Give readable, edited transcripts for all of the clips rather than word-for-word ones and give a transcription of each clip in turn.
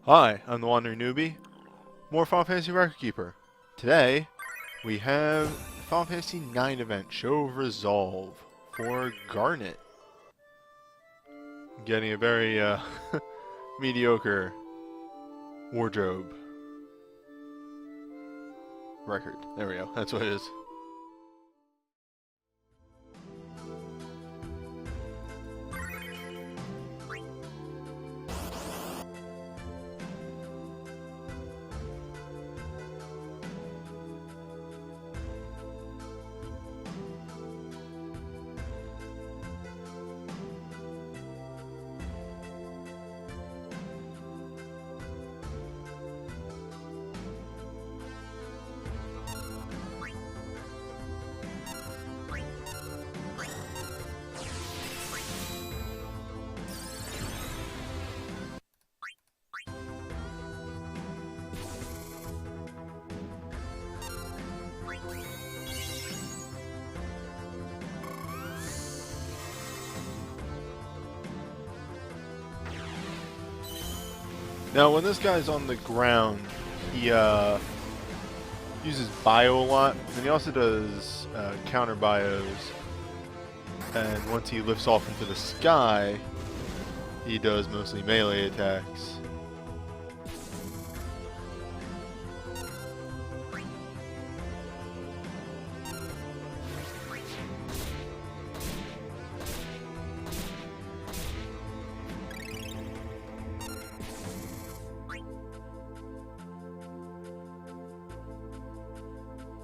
Hi, I'm the Wandering Newbie, more Final Fantasy Record Keeper. Today, we have the Final Fantasy IX event, Show of Resolve, for Garnet. Getting a very, mediocre wardrobe record. There we go, that's what it is. Now, when this guy's on the ground, he uses bio a lot, and he also does counter bios. And once he lifts off into the sky, he does mostly melee attacks.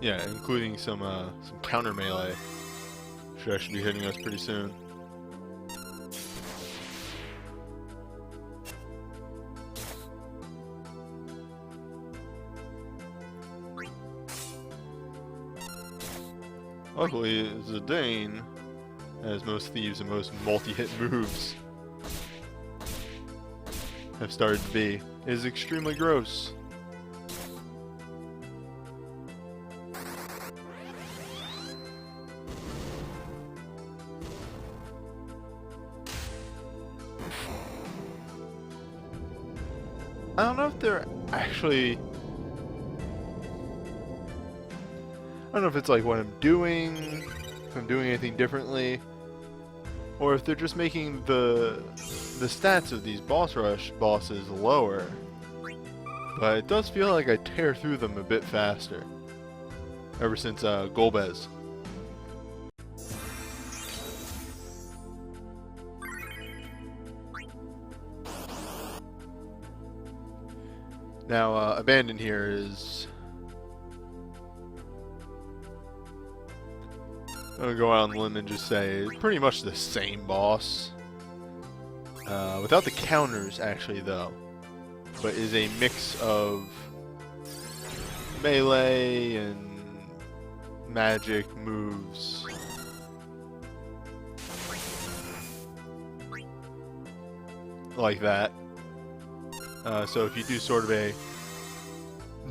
Yeah, including some counter melee. Should actually be hitting us pretty soon. Luckily, Zidane, as most thieves and most multi-hit moves have started to be, is extremely gross. I don't know if they're actually... I don't know if it's like what I'm doing, if I'm doing anything differently, or if they're just making the stats of these boss rush bosses lower. But it does feel like I tear through them a bit faster, ever since Golbez. Now, Abandon here is... I'm gonna go out on a limb and just say pretty much the same boss. Without the counters, actually, though. But is a mix of melee and magic moves. Like that. So if you do sort of a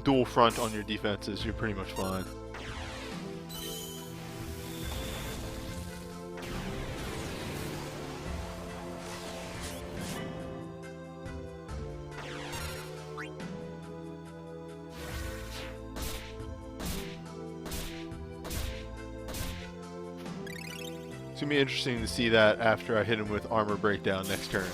dual front on your defenses, you're pretty much fine. It's gonna be interesting to see that after I hit him with armor breakdown next turn.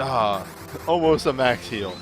Ah, almost a max heal.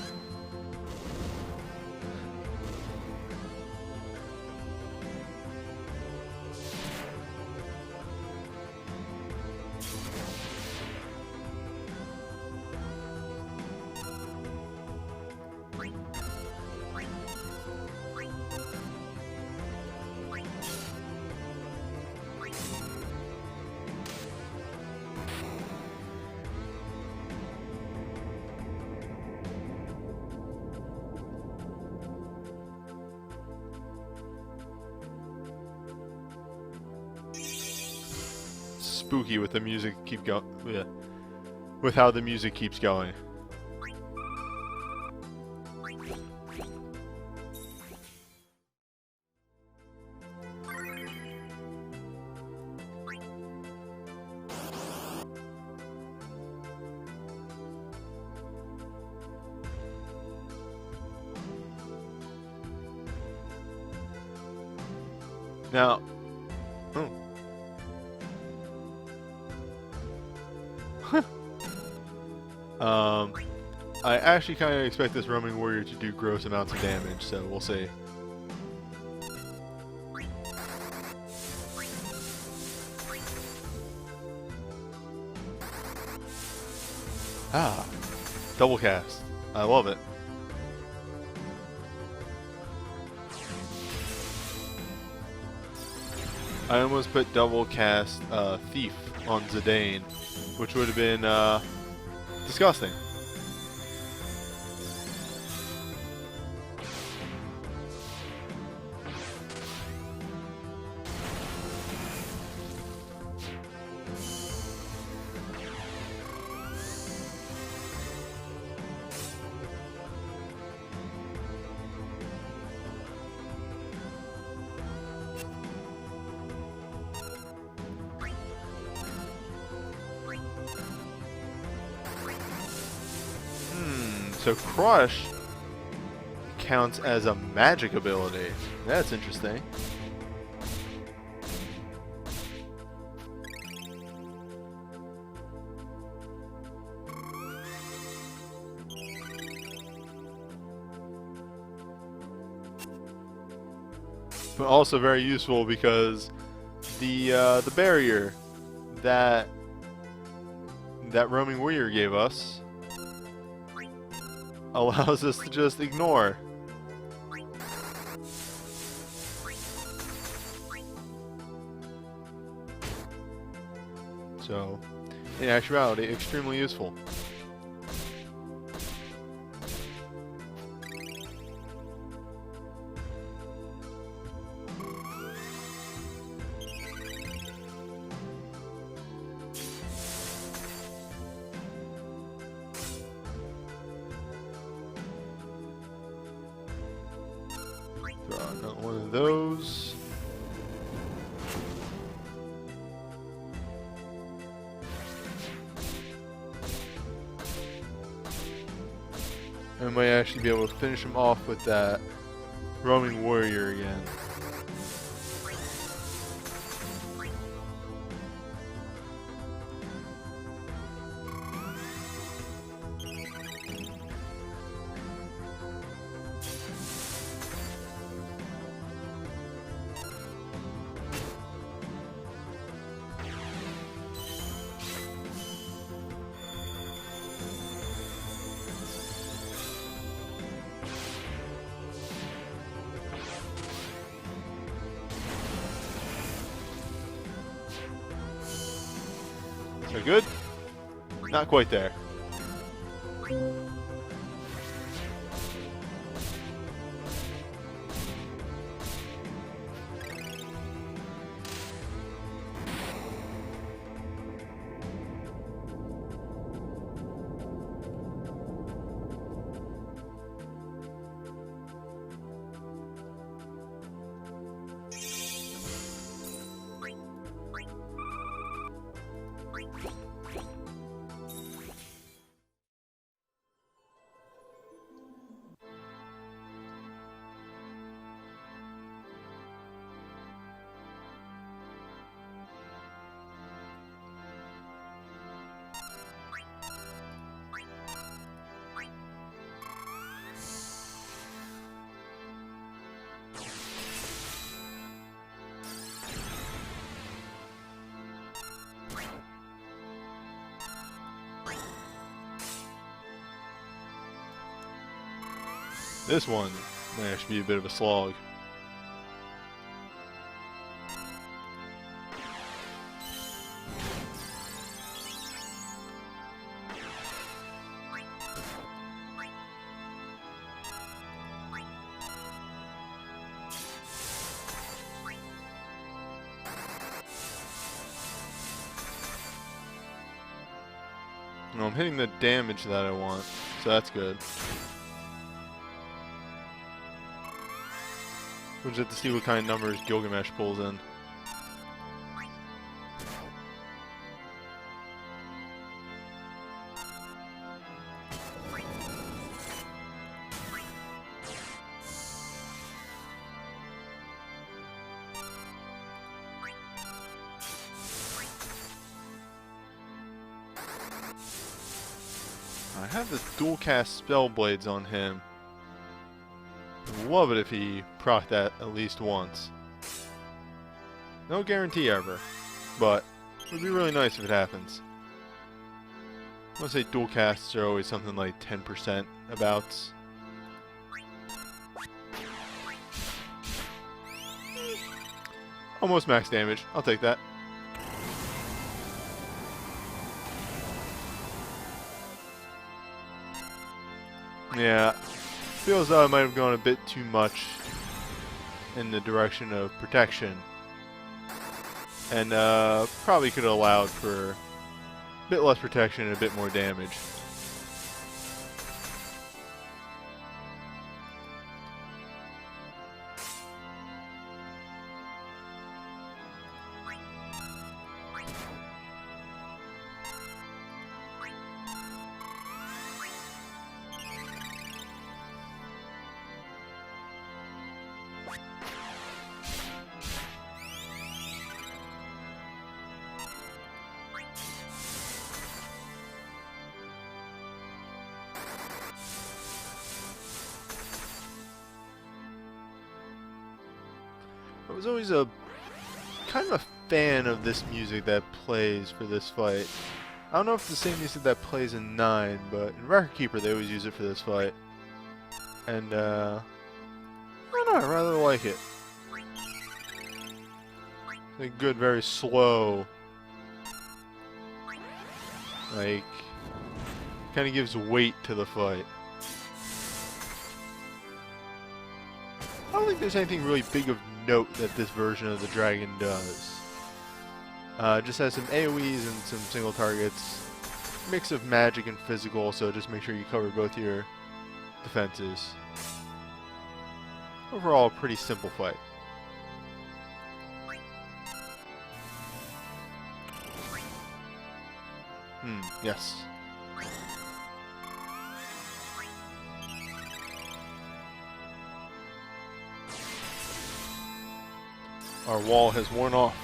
spooky with the music keep going. Yeah, with how the music keeps going. Now, I actually kind of expect this roaming warrior to do gross amounts of damage, so we'll see. Ah, double cast. I love it. I almost put double cast Thief on Zidane, which would have been disgusting. So Crush counts as a magic ability. That's interesting. But also very useful because the barrier that roaming warrior gave us allows us to just ignore. So, in actuality, extremely useful. Not one of those. I might actually be able to finish him off with that roaming warrior again. So good? Not quite there. This one might actually be a bit of a slog. No, I'm hitting the damage that I want, so that's good. We'll just have to see what kind of numbers Gilgamesh pulls in. I have the dual cast spell blades on him. I'd love it if he proc that at least once. No guarantee ever, but it would be really nice if it happens. I want to say dual casts are always something like 10% abouts. Almost max damage. I'll take that. Yeah, feels though I might have gone a bit too much in the direction of protection, and probably could have allowed for a bit less protection and a bit more damage. I was always a kind of a fan of this music that plays for this fight. I don't know if it's the same music that plays in 9, but in Record Keeper they always use it for this fight. And I don't know, I rather like it. It's a good, very slow, like, kind of gives weight to the fight. I don't think there's anything really big of note that this version of the dragon does. Just has some AoEs and some single targets. Mix of magic and physical, so just make sure you cover both your defenses. Overall, a pretty simple fight. Yes. Our wall has worn off.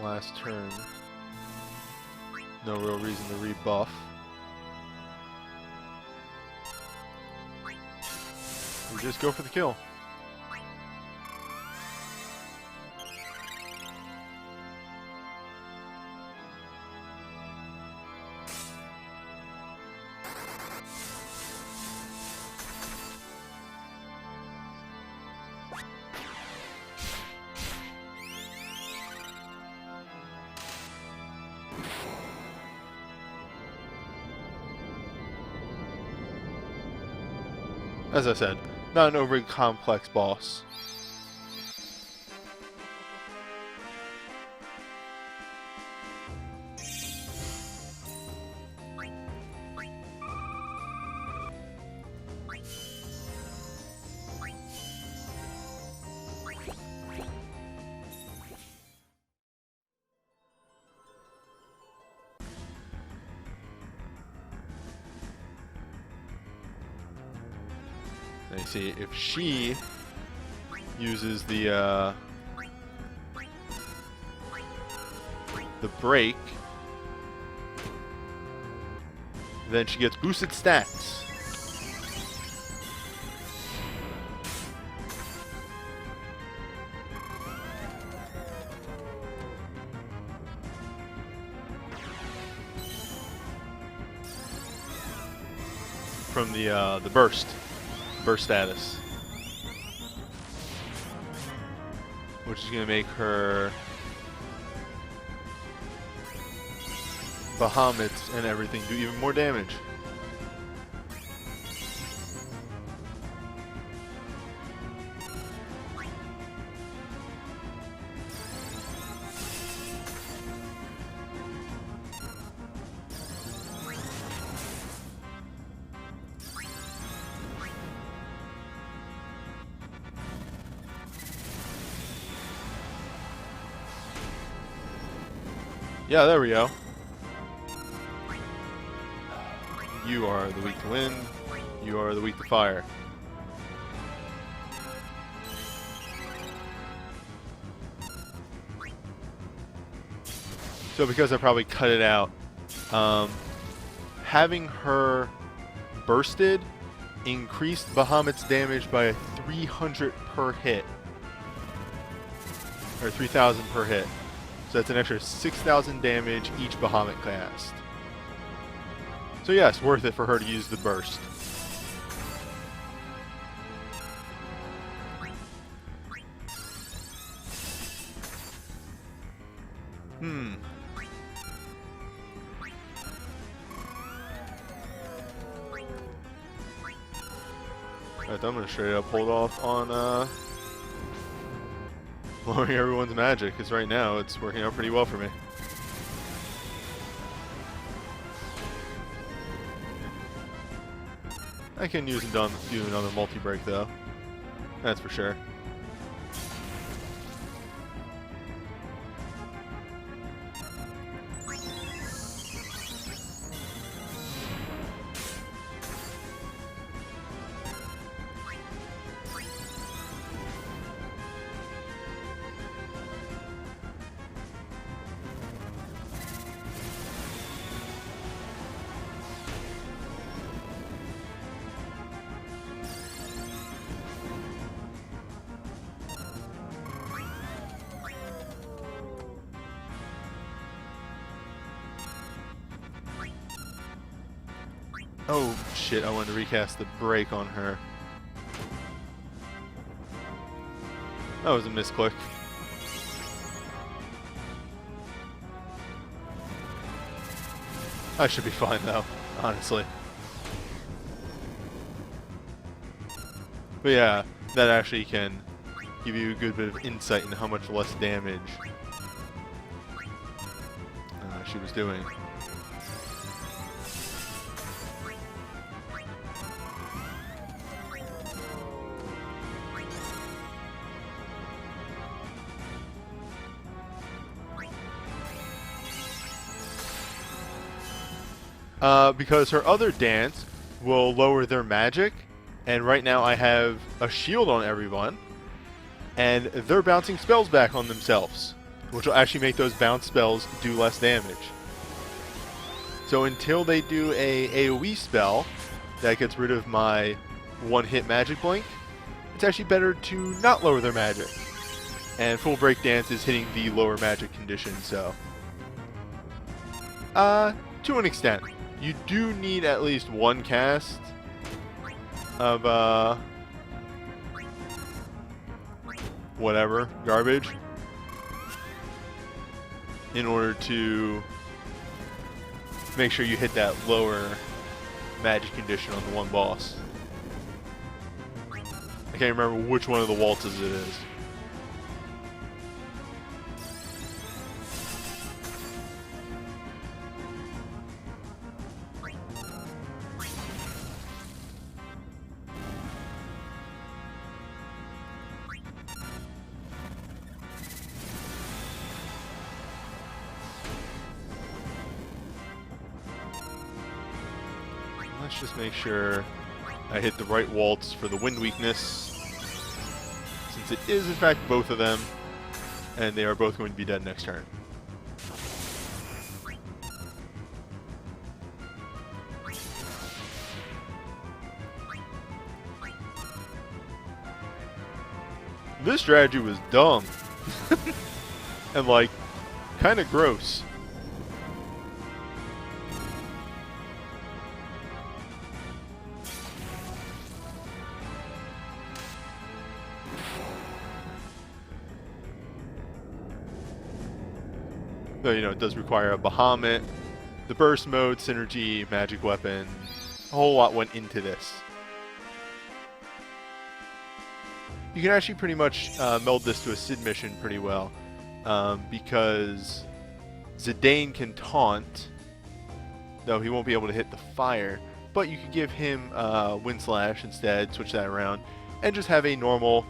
Last turn. No real reason to rebuff. We just go for the kill. As I said, not an overly complex boss. I see if she uses the break, then she gets boosted stats. From the burst status, which is going to make her Bahamut and everything do even more damage. Yeah, there we go. You are the weak to wind. You are the weak to fire. So because I probably cut it out, having her bursted increased Bahamut's damage by 300 per hit. Or 3,000 per hit. So that's an extra 6,000 damage each Bahamut cast. So yes, worth it for her to use the burst. Alright, I'm gonna straight up hold off on lowering everyone's magic, because right now it's working out pretty well for me. I can use and do another multi-break though. That's for sure. Oh shit, I wanted to recast the break on her. That was a misclick. I should be fine though, honestly. But yeah, that actually can give you a good bit of insight into how much less damage she was doing. Because her other dance will lower their magic, and right now I have a shield on everyone, and they're bouncing spells back on themselves, which will actually make those bounce spells do less damage. So until they do a AoE spell that gets rid of my one-hit magic blink, it's actually better to not lower their magic. And full break dance is hitting the lower magic condition, so to an extent. You do need at least one cast of whatever garbage in order to make sure you hit that lower magic condition on the one boss. I can't remember which one of the waltzes it is. Let's just make sure I hit the right waltz for the wind weakness, since it is in fact both of them, and they are both going to be dead next turn. This strategy was dumb. And like, kind of gross. Though, you know, it does require a Bahamut, the burst mode, synergy, magic weapon. A whole lot went into this. You can actually pretty much meld this to a Sid mission pretty well, because Zidane can taunt, though he won't be able to hit the fire, but you could give him Wind Slash instead, switch that around, and just have a normal,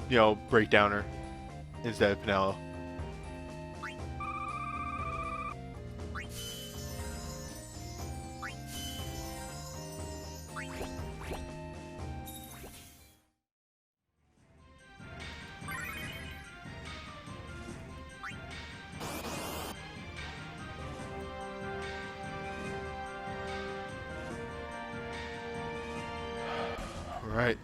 you know, breakdowner instead of Pinello. Right.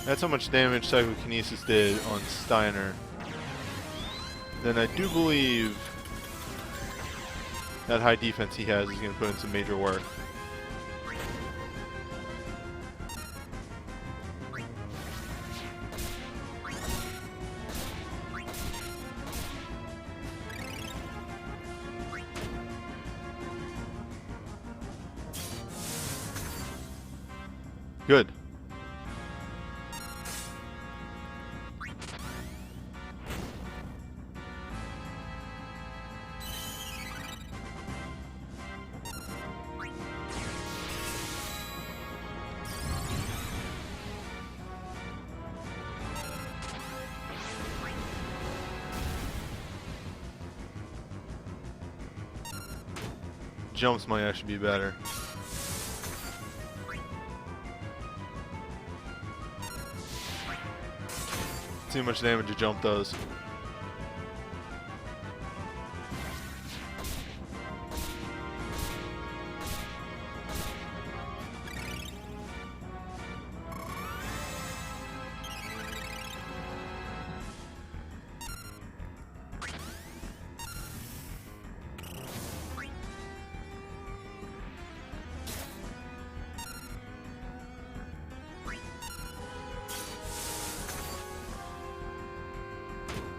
That's how much damage Psychokinesis did on Steiner. Then I do believe that high defense he has is going to put in some major work. Good. Jumps might actually be better. Too much damage a jump does.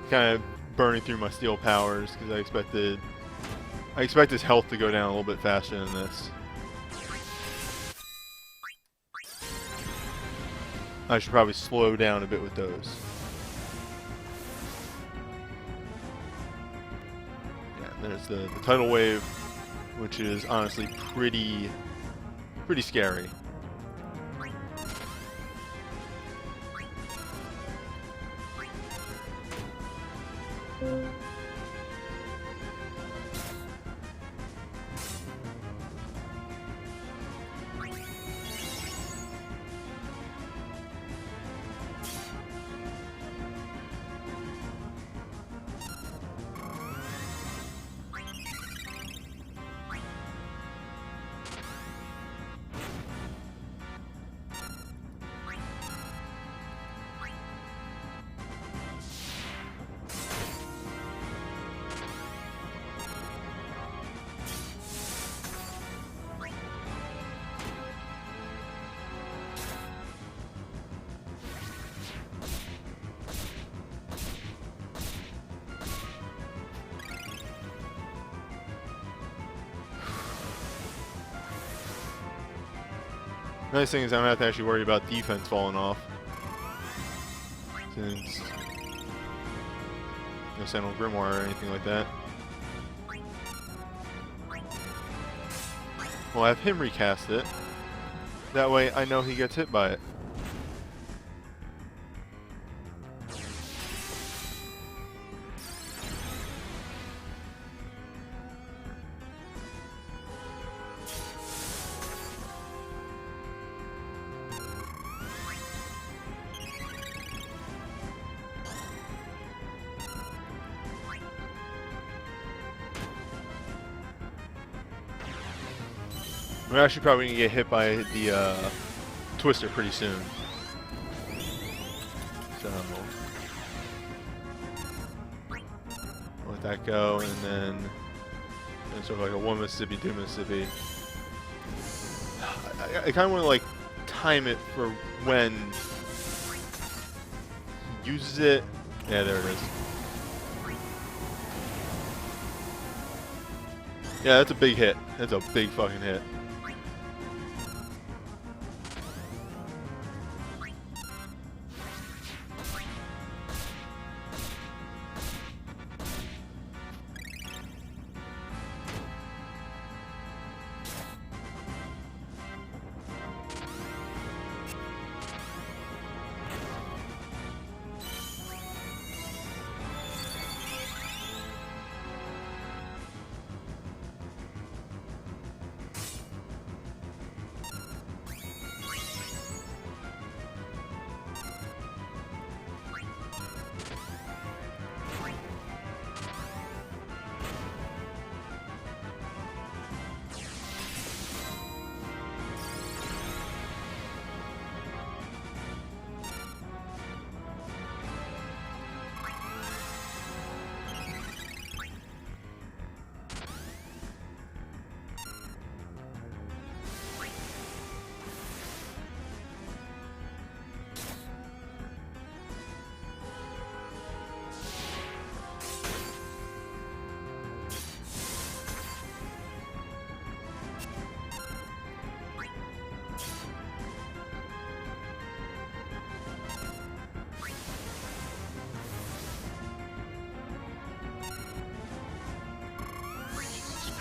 Kind of burning through my steel powers because I expect his health to go down a little bit faster than this. I should probably slow down a bit with those. Yeah, there's the tidal wave, which is honestly pretty scary. Nice thing is I don't have to actually worry about defense falling off. Since no Sentinel Grimoire or anything like that. Well, I have him recast it. That way I know he gets hit by it. We're actually probably going to get hit by the Twister pretty soon. So, let that go, and then sort of like a 1 Mississippi, 2 Mississippi. I kind of want to like time it for when he uses it. Yeah, there it is. Yeah, that's a big hit. That's a big fucking hit.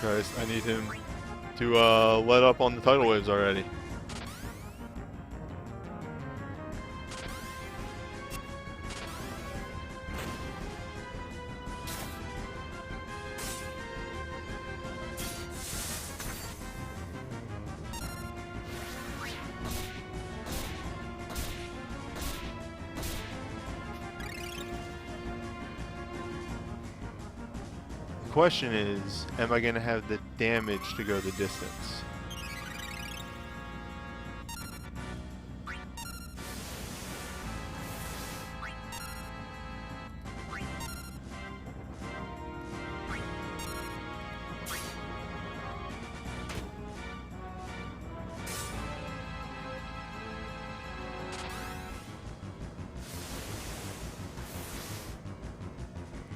Christ, I need him to let up on the tidal waves already. Question is, am I going to have the damage to go the distance?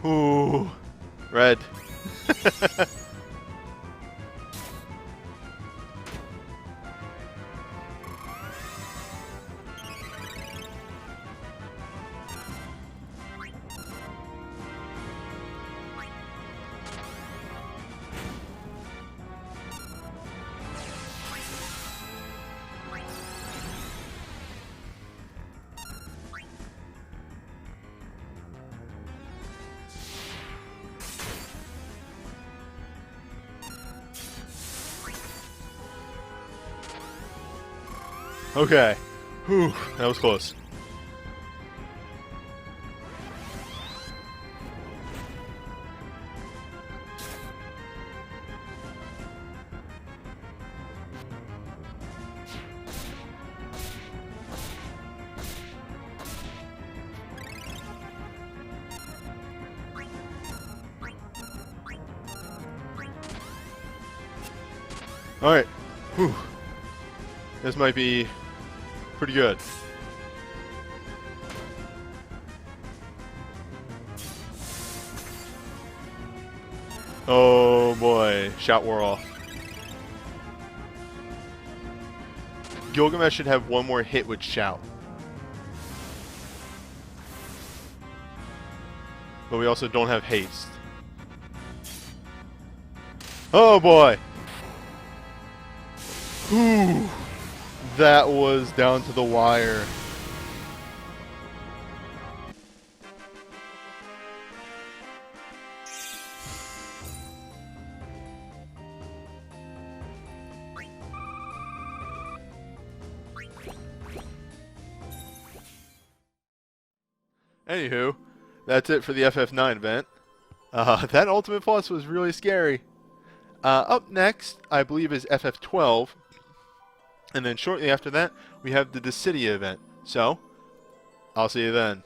Ooh, red. Okay. Whew, that was close. Alright. Whew. This might be pretty good. Oh boy. Shout wore off. Gilgamesh should have one more hit with Shout. But we also don't have haste. Oh boy! Whew! That was down to the wire. Anywho, that's it for the FF9 event. That ultimate boss was really scary. Up next, I believe, is FF12. And then shortly after that, we have the Dissidia event. So, I'll see you then.